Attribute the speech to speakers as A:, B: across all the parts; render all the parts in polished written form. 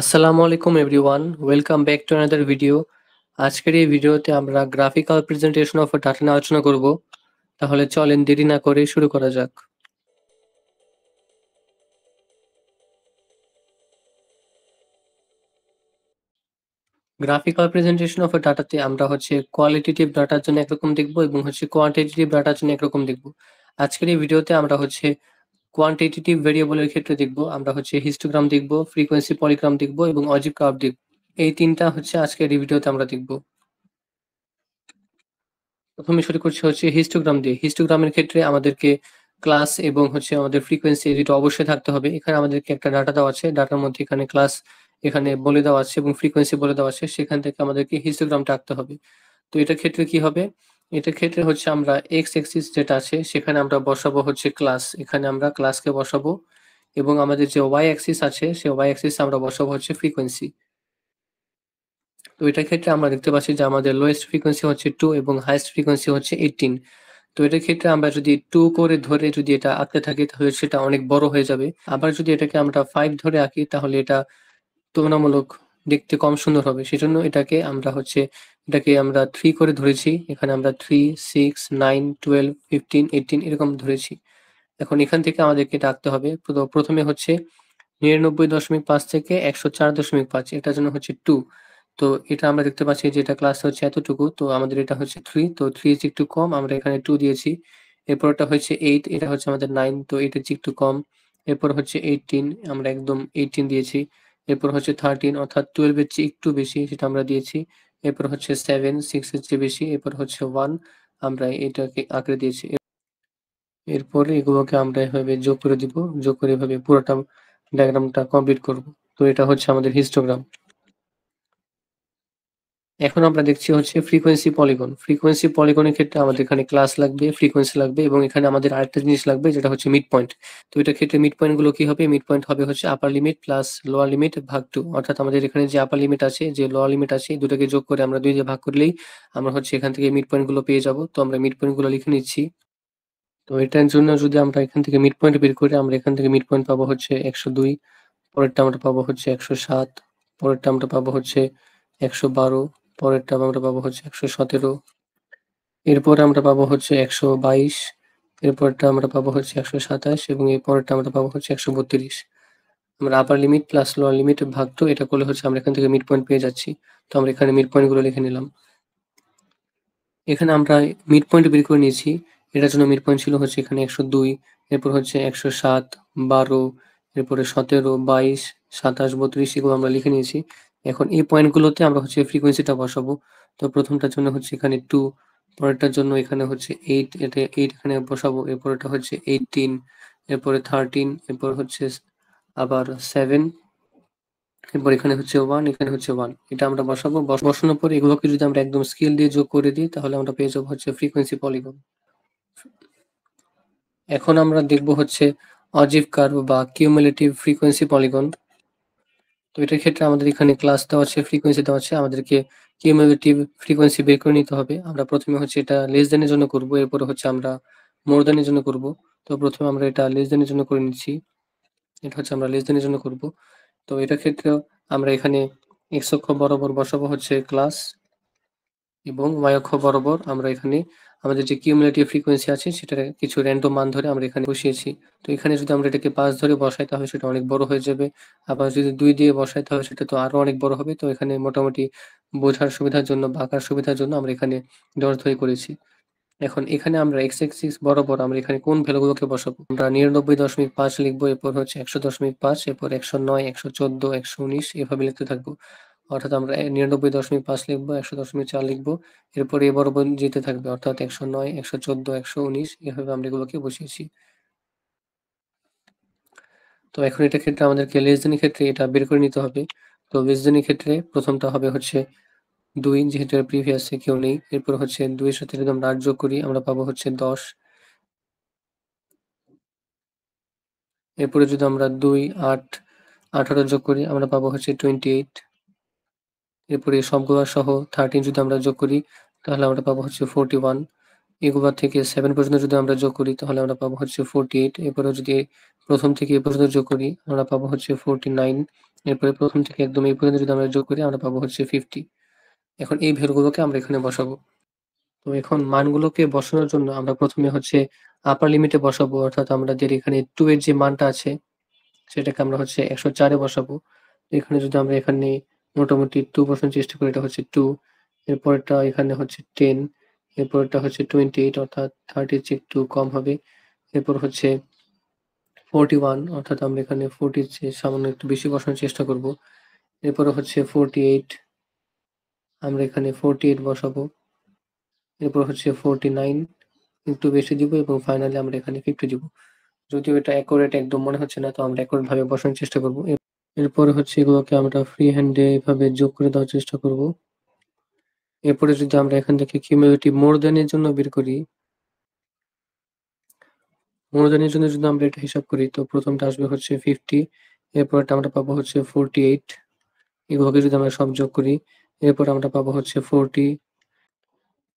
A: আসসালামু আলাইকুম everyone, welcome back to another video. আজকের এই ভিডিওতে আমরা গ্রাফিক্যাল প্রেজেন্টেশন অফ ডাটা নিয়ে আলোচনা করব। তাহলে চলেন দেরি না করে শুরু করা যাক। গ্রাফিক্যাল প্রেজেন্টেশন অফ ডাটাতে আমরা কোয়ালিটেটিভ ডাটার জন্য একরকম দেখব এবং কোয়ান্টিটেটিভ ডাটার জন্য একরকম দেখব। আজকের এই ভিডিওতে আমরা কোয়ান্টিটেটিভ ভেরিয়েবলের ক্ষেত্রে দেখব, আমরা হিস্টোগ্রাম দেখব, ফ্রিকোয়েন্সি পলিগ্রাম দেখব এবং অজিভ কার্ভ দেখব। এই তিনটা আজকের এই ভিডিওতে আমরা দেখব। প্রথমে শুরু করছি হিস্টোগ্রাম দিয়ে। হিস্টোগ্রামের ক্ষেত্রে আমাদেরকে ক্লাস এবং আমাদের ফ্রিকোয়েন্সি দুটো অবশ্যই থাকতে হবে। এখানে আমাদেরকে একটা ডাটা দেওয়া আছে, ডাটার মধ্যে এখানে ক্লাস এখানে বলে দেওয়া আছে এবং ফ্রিকোয়েন্সি বলে দেওয়া আছে, সেখান থেকে আমাদেরকে হিস্টোগ্রামটা আঁকতে হবে। তো এটার ক্ষেত্রে কি হবে, এটার ক্ষেত্রে আমরা এক্স অ্যাক্সিস যেটা আছে সেখানে আমরা বসাবো ক্লাস, এখানে আমরা ক্লাসকে বসাবো এবং আমাদের যে ওয়াই অ্যাক্সিস আছে সেই ওয়াই অ্যাক্সিস আমরা বসাবো ফ্রিকোয়েন্সি। তো এটার ক্ষেত্রে আমরা দেখতে পাচ্ছি যে আমাদের লোয়েস্ট ফ্রিকোয়েন্সি 2 এবং হাইয়েস্ট ফ্রিকোয়েন্সি 18। তো এটার ক্ষেত্রে আমরা যদি 2 করে ধরে যদি এটা আঁকতে থাকি তাহলে সেটা অনেক বড় হয়ে যাবে। আবার যদি এটাকে আমরা 5 ধরে আঁকি তাহলে এটা তুলনামূলক দেখতে কম সুন্দর হবে। সেজন্য এটাকে আমরা 3 করে ধরেছি। এখানে আমরা 3, 6, 9, 12, 15, 18 এরকম ধরেছি। এখন এখান থেকে আমাদেরকে এটা আঁকতে হবে। প্রথমে 99.5 থেকে 104.5, এটার জন্য 2। তো এটা আমরা দেখতে পাচ্ছি যে এটা ক্লাস এতটুকু, তো আমাদের এটা 3, তো 3 এর চেয়ে একটু কম, আমরা এখানে 2 দিয়েছি। এরপরটা 8, এটা আমাদের 9, তো এটার চেয়ে একটু কম। এরপর 18, আমরা একদম 18 দিয়েছি। এরপর 13 অর্থাৎ 12 এর চেয়ে একটু বেশি, সেটা আমরা দিয়েছি। এরপর 7, 6 এর চেয়ে বেশি। এরপর 1, আমরা এটাকে আঁকড়ে দিয়েছি। এরপরে এগুলোকে আমরা এভাবে যোগ করে দিব, যোগ করে এভাবে পুরোটা ডায়াগ্রামটা কমপ্লিট করব। তো এটা আমাদের হিস্টোগ্রাম। এখন আমরা দেখছি ফ্রিকোয়েন্সি পলিগন। ফ্রিকোয়েন্সি পলিগনের ক্ষেত্রে আমাদের এখানে ক্লাস লাগবে, ফ্রিকোয়েন্সি লাগবে এবং এখানে আমাদের আরেকটা জিনিস লাগবে যেটা মিড পয়েন্ট। তো এটার ক্ষেত্রে মিড পয়েন্ট গুলো কি হবে, মিড পয়েন্ট হবে আপার লিমিট প্লাস লোয়ার লিমিট ভাগ 2, অর্থাৎ আমাদের এখানে যে আপার লিমিট আছে যে লোয়ার লিমিট আছে এই দুটোকে যোগ করে আমরা 2 দিয়ে ভাগ করলেই আমরা এখান থেকে মিড পয়েন্ট গুলো পেয়ে যাব। তো আমরা মিড পয়েন্ট গুলো লিখে নিচ্ছি। তো এটার জন্য যদি আমরা এখান থেকে মিড পয়েন্ট বের করি, আমরা এখান থেকে মিড পয়েন্ট পাবো 102, পরেরটা আমরা পাবো 107, পরেরটা আমরা পাবো 112, পরেরটা আমরা পাবো 117, এরপরে আমরা পাবো 122, এরপরটা আমরা পাবো 127 এবং এর পরেরটা আমরা পাবো 132। আমরা আপার লিমিট প্লাস লোয়ার লিমিট ভাগ 2 এটা করলে আমরা এখান থেকে মিড পয়েন্ট পেয়ে যাচ্ছি। তো আমরা এখানে মিড পয়েন্ট গুলো লিখে নিলাম। এখানে আমরা মিড পয়েন্ট বের করে নিয়েছি। এটার জন্য মিড পয়েন্ট ছিল এখানে 102, এরপর 107, 12, এরপরে 17, 22, 27, 32 এগুলো আমরা লিখে নিয়েছি। এখন এই পয়েন্টগুলোতে আমরা ফ্রিকোয়েন্সিটা বসাবো। তো প্রথমটার জন্য এখানে 2, পরেরটার জন্য এখানে 8, এটা 8 এখানে বসাবো। এরপর এটা 18, এরপরে 13, এরপর আবার 7, এরপর এখানে 1, এখানে 1, এটা আমরা বসাবো। বসানোর পর এগুলোকে যদি আমরা একদম স্কেল দিয়ে যোগ করে দিই তাহলে আমরা পেয়ে যাবো ফ্রিকোয়েন্সি পলিগন। এখন আমরা দেখব অজিভ কার্ভ বা কিউমুলেটিভ ফ্রিকোয়েন্সি পলিগন। তো এটার ক্ষেত্রে আমাদের এখানে ক্লাস দেওয়া আছে, ফ্রিকোয়েন্সি দেওয়া আছে, আমাদেরকে কিউমুলেটিভ ফ্রিকোয়েন্সি বের করে নিতে হবে। আমরা প্রথমে এটা লেস দেনের জন্য করব, এরপরে আমরা মোর দেনের জন্য করব। তো প্রথমে আমরা এটা লেস দেনের জন্য করে নিচ্ছি। এটা আমরা লেস দেনের জন্য করব। তো এটার ক্ষেত্রেও আমরা এখানে এক্স অক্ষ বরাবর বসাবো ক্লাস এবং ওয়াই অক্ষ বরাবর আমরা এখানে আমাদের যে কিউমুলেটিভ ফ্রিকোয়েন্সি আছে সেটার কিছু র্যান্ডম মান ধরে আমরা এখানে বসিয়েছি। তো এখানে যদি আমরা এটাকে 5 ধরে বসাই তাহলে সেটা অনেক বড় হয়ে যাবে। আবার যদি 2 দিয়ে বসাই তাহলে সেটা তো আরো অনেক বড় হবে। তো এখানে মোটামুটি বোঝার সুবিধার জন্য বা আঁকার সুবিধার জন্য আমরা এখানে 10 ধরে করেছি। এখন এখানে আমরা এক্স অ্যাক্সিস বরাবর আমরা এখানে কোন ভ্যালুগুলোকে বসাবো, আমরা 99.5 লিখবো, এরপর 100.5, এরপর 109, 114, 119 এভাবে লিখতে থাকবো। অর্থাৎ আমরা 99.5 লিখবো, 100.4 লিখবো, এরপর এ বরাবর যেতে থাকবে, অর্থাৎ 109, 114, 119 এভাবে আমরা এগুলোকে বসিয়েছি। তো এখন এটার ক্ষেত্রে আমাদেরকে লেস দেনের ক্ষেত্রে এটা বের করে নিতে হবে। তো লেস দেনের ক্ষেত্রে প্রথমটা হবে 2, যেহেতু প্রিভিয়াসে কেউ নেই। এরপর 2 এর সাথে যদি আমরা 8 যোগ করি আমরা পাবো 10। এরপরে যদি আমরা 2, 8, 18 যোগ করি আমরা পাবো 28। এরপরে সবগুলো সহ 13 যদি আমরা যোগ করি তাহলে আমরা পাবো 41। এগুলোর থেকে 7 পর্যন্ত যদি আমরা যোগ করি তাহলে আমরা পাবো হচ্ছে 48। এরপরে যদি প্রথম থেকে এ পর্যন্ত যোগ করি আমরা পাবো হচ্ছে 49। এরপরে প্রথম থেকে একদম এই পর্যন্ত যদি আমরা যোগ করি আমরা পাবো হচ্ছে 50। এখন এই ভ্যালুগুলোকে আমরা এখানে বসাবো। তো এখন মানগুলোকে বসানোর জন্য আমরা প্রথমে হচ্ছে আপার লিমিটে বসাবো, অর্থাৎ আমাদের এখানে 2 এর যে মানটা আছে সেটাকে আমরা হচ্ছে 104 এ বসাবো। এখানে যদি আমরা এখানে মোটামুটি 2 বসানোর চেষ্টা করি, এটা হচ্ছে 2। এরপরটা এখানে হচ্ছে 10। এরপরটা হচ্ছে 28, অর্থাৎ 30 এর চেয়ে একটু কম হবে। এরপর হচ্ছে 41, অর্থাৎ আমরা এখানে 40 এর চেয়ে সামান্য একটু বেশি বসানোর চেষ্টা করব। এরপরে হচ্ছে 48, আমরা এখানে 48 বসাবো। এরপর হচ্ছে 49, একটু বেশি দিব এবং ফাইনালি আমরা এখানে 50 দিব। যদিও এটা অ্যাকুরেট একদম মনে হচ্ছে না, তো আমরা অ্যাকুরেট ভাবে বসানোর চেষ্টা করব। এরপরে হচ্ছে এগুলোকে আমরা ফ্রি হ্যান্ডে এভাবে যোগ করে দেওয়ার চেষ্টা করব। এরপরে যদি আমরা এখান থেকে কিউমুলেটিভ মোর দ্যান এর জন্য বের করি, মোর দ্যান এর জন্য যদি আমরা এটা হিসাব করি তো প্রথমটা আসবে হচ্ছে 50, এরপরটা আমরা পাবো হচ্ছে 48। এগুলোকে যদি আমরা সব যোগ করি এরপর আমরা পাবো হচ্ছে 40,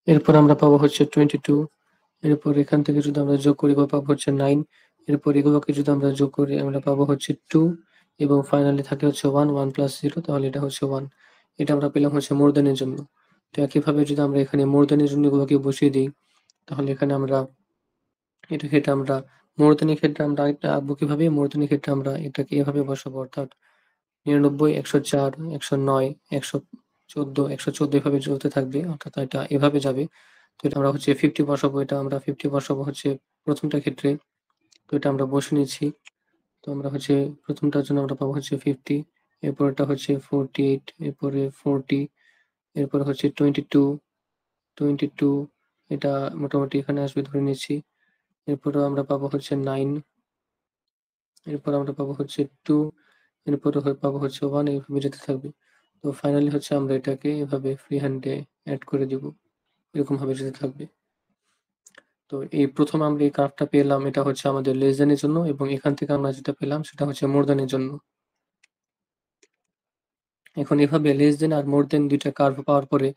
A: এরপর আমরা পাবো হচ্ছে 22। এরপর এখান থেকে যদি আমরা যোগ করি পাবো হচ্ছে 9। এরপর এগুলোকে যদি আমরা যোগ করি আমরা পাবো হচ্ছে 2 এবং ফাইনালি থাকে হচ্ছে 1, 1 প্লাস 0, তাহলে এটা হচ্ছে 1। এটা আমরা পেলাম হচ্ছে মোর দ্যান এর জন্য। তো একইভাবে যদি আমরা এখানে মোর দ্যান এর জন্য এগুলোকে বসিয়ে দিই তাহলে এখানে আমরা এটাকে এটা আমরা মোর দ্যান এর ক্ষেত্রে আমরা আরেকটা আঁকবো কিভাবে, মোর দ্যান এর ক্ষেত্রে আমরা এটাকে এভাবে বসাবো, অর্থাৎ 99, 104, 109, 114, 114 এভাবে চলতে থাকবে, অর্থাৎ এটা এভাবে যাবে। তো এটা আমরা হচ্ছে 50 বসাবো, এটা আমরা 50 বসাবো হচ্ছে প্রথমটার ক্ষেত্রে। তো এটা আমরা বসিয়ে নিচ্ছি। তো আমরা হচ্ছে প্রথমটার জন্য আমরা পাবো হচ্ছে 50, এরপরটা হচ্ছে 48, এরপরে 40, এরপরে হচ্ছে 22, 22 এটা মোটামুটি এখানে আসবে ধরে নিচ্ছি। এরপরেও আমরা পাবো হচ্ছে 9, এরপর আমরা পাবো হচ্ছে 2, এরপরে পাবো হচ্ছে 1, এইভাবে যেতে থাকবে। তো ফাইনালি হচ্ছে আমরা এটাকে এভাবে ফ্রি হ্যান্ডে এড করে দিব। এরকম ভাবে যেতে থাকবে। তো এই ১ম আমরা এই কার্ভটা পেলাম, এটা হচ্ছে আমাদের লেস দ্যান এর জন্য, এবং এখান থেকে আমরা যেটা পেলাম সেটা হচ্ছে মোর দ্যান এর জন্য। এখন এভাবে লেস দ্যান আর মোর দ্যান ২ টা কার্ভ পাওয়ার পরে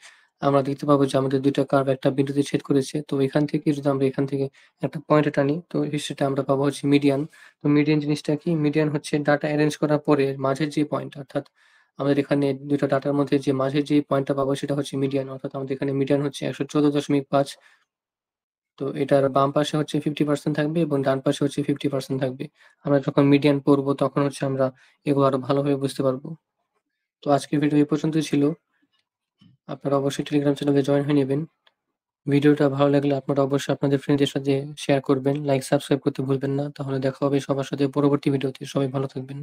A: আমরা দেখতে পাবো যে আমাদের ২ টা কার্ভ একটা বিন্দুতে ছেদ করেছে। তো এখান থেকে যদি আমরা এখান থেকে একটা পয়েন্ট টানি তো সেটা আমরা পাবো হচ্ছে মিডিয়ান। তো মিডিয়ান জিনিসটা কি? মিডিয়ান হচ্ছে ডাটা এরেঞ্জ করার পরে মাঝের যে পয়েন্ট, অর্থাৎ আমাদের এখানে ২ টা ডাটার মধ্যে যে মাঝের যে পয়েন্টটা পাবো সেটা হচ্ছে মিডিয়ান। অর্থাৎ আমাদের এখানে মিডিয়ান হচ্ছে ১১৪.৫। তো এটার বাম পাশে হচ্ছে 50% থাকবে এবং ডান পাশে হচ্ছে 50% থাকবে। আমরা যখন মিডিয়ান পড়বো তখন হচ্ছে আমরা এগুলো আরো ভালোভাবে বুঝতে পারবো। তো আজকের ভিডিও এই পর্যন্তই ছিল। আপনারা অবশ্যই টেলিগ্রাম চ্যানেলে জয়েন হয়ে নিবেন। ভিডিওটা ভালো লাগলে আপনারা অবশ্যই আপনাদের ফ্রেন্ডদের সাথে শেয়ার করবেন। লাইক, সাবস্ক্রাইব করতে ভুলবেন না। তাহলে দেখা হবে সবার সাথে পরবর্তী ভিডিওতে। সবাই ভালো থাকবেন।